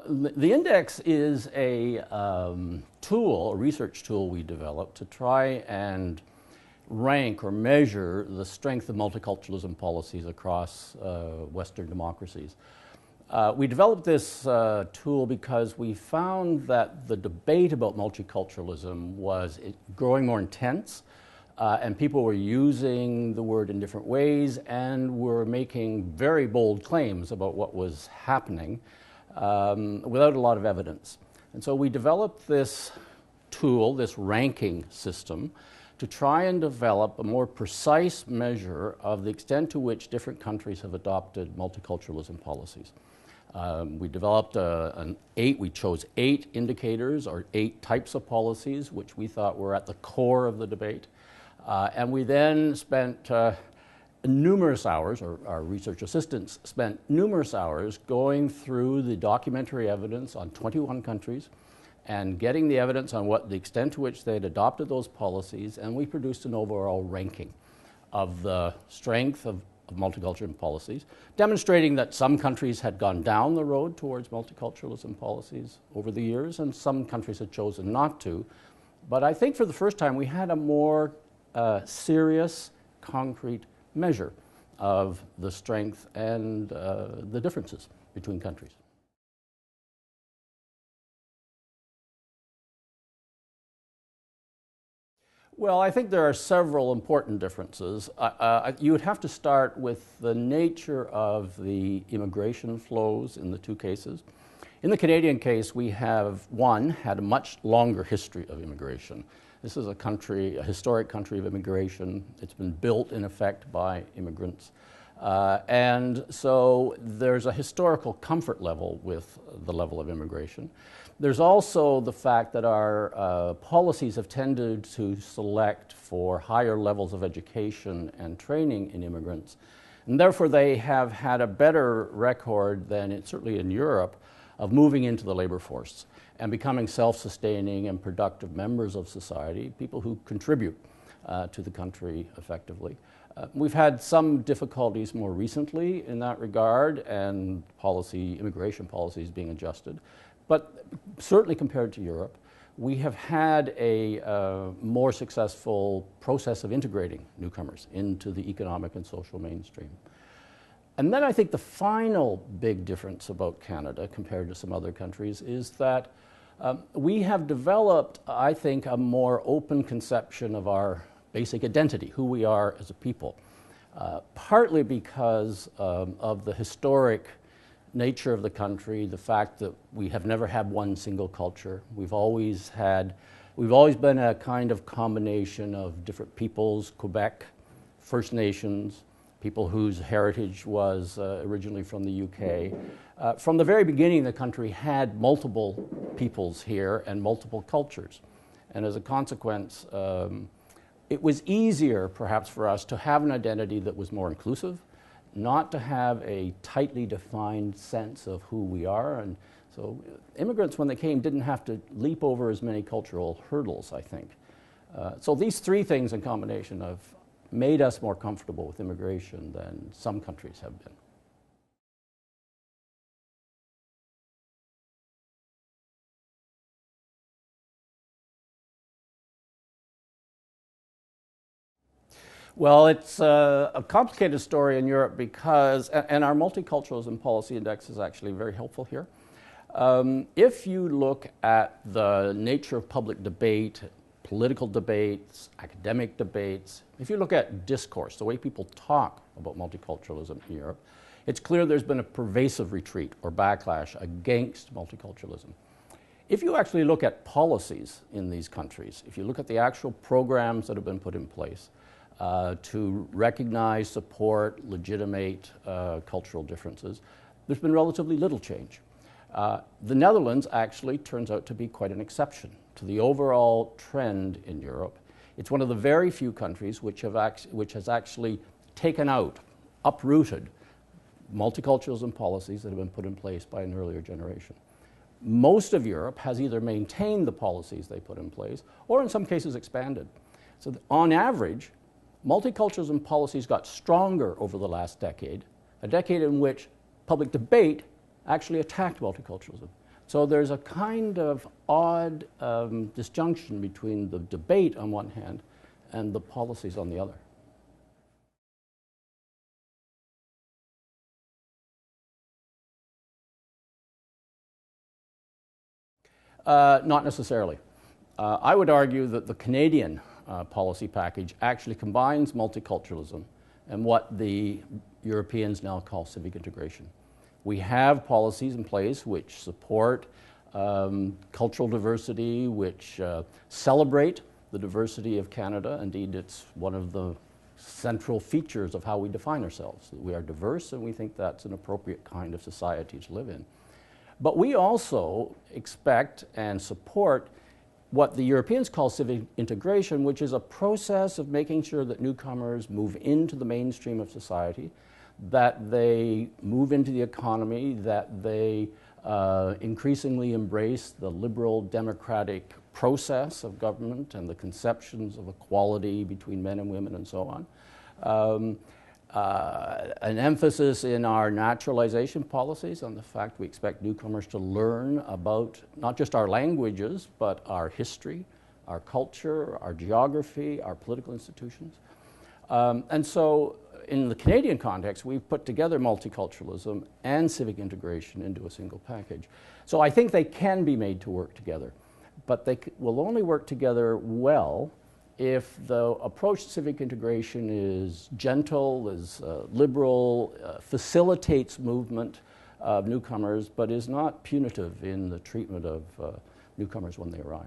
The index is a tool, a research tool we developed to try and rank or measure the strength of multiculturalism policies across Western democracies. We developed this tool because we found that the debate about multiculturalism was growing more intense, and people were using the word in different ways and were making very bold claims about what was happening without a lot of evidence. And so we developed this tool, this ranking system, to try and develop a more precise measure of the extent to which different countries have adopted multiculturalism policies. We developed we chose 8 indicators or 8 types of policies which we thought were at the core of the debate. And we then spent numerous hours, or our research assistants spent numerous hours going through the documentary evidence on 21 countries and getting the evidence on what the extent to which they had adopted those policies, and we produced an overall ranking of the strength of multiculturalism policies, demonstrating that some countries had gone down the road towards multiculturalism policies over the years, and some countries had chosen not to. But I think for the first time we had a more serious, concrete measure of the strength and the differences between countries. Well, I think there are several important differences. You would have to start with the nature of the immigration flows in the 2 cases. In the Canadian case, we have, had a much longer history of immigration. This is a historic country of immigration. It's been built, in effect, by immigrants. And so there's a historical comfort level with the level of immigration. There's also the fact that our policies have tended to select for higher levels of education and training in immigrants. And therefore, they have had a better record than certainly in Europe of moving into the labor force and becoming self-sustaining and productive members of society, people who contribute to the country effectively. We've had some difficulties more recently in that regard, and immigration policies being adjusted. But certainly compared to Europe, we have had a more successful process of integrating newcomers into the economic and social mainstream. And then I think the final big difference about Canada compared to some other countries is that we have developed, I think, a more open conception of our basic identity, who we are as a people, partly because of the historic nature of the country, the fact that we have never had one single culture. We've always been a kind of combination of different peoples, Quebec, First Nations, people whose heritage was originally from the UK. From the very beginning, the country had multiple peoples here and multiple cultures. And as a consequence, it was easier, perhaps, for us to have an identity that was more inclusive, not to have a tightly defined sense of who we are. And so immigrants, when they came, didn't have to leap over as many cultural hurdles, I think. So these 3 things in combination have made us more comfortable with immigration than some countries have been. Well, it's a complicated story in Europe because, and our Multiculturalism Policy Index is actually very helpful here. If you look at the nature of public debate, political debates, academic debates, if you look at discourse, the way people talk about multiculturalism in Europe, it's clear there's been a pervasive retreat or backlash against multiculturalism. If you actually look at policies in these countries, if you look at the actual programs that have been put in place, to recognize, support, legitimate cultural differences, there's been relatively little change. The Netherlands actually turns out to be quite an exception to the overall trend in Europe. It's one of the very few countries which has actually taken out, uprooted multiculturalism policies that have been put in place by an earlier generation. Most of Europe has either maintained the policies they put in place or in some cases expanded. So on average, multiculturalism policies got stronger over the last decade, a decade in which public debate actually attacked multiculturalism. So there's a kind of odd disjunction between the debate on one hand and the policies on the other. Not necessarily. I would argue that the Canadian policy package actually combines multiculturalism and what the Europeans now call civic integration. We have policies in place which support cultural diversity, which celebrate the diversity of Canada. Indeed, it's one of the central features of how we define ourselves. We are diverse, and we think that's an appropriate kind of society to live in. But we also expect and support what the Europeans call civic integration, which is a process of making sure that newcomers move into the mainstream of society, that they move into the economy, that they increasingly embrace the liberal democratic process of government and the conceptions of equality between men and women and so on. An emphasis in our naturalization policies on the fact we expect newcomers to learn about not just our languages, but our history, our culture, our geography, our political institutions. And so in the Canadian context, we've put together multiculturalism and civic integration into a single package. So I think they can be made to work together, but they will only work together well if the approach to civic integration is gentle, is liberal, facilitates movement of newcomers, but is not punitive in the treatment of newcomers when they arrive.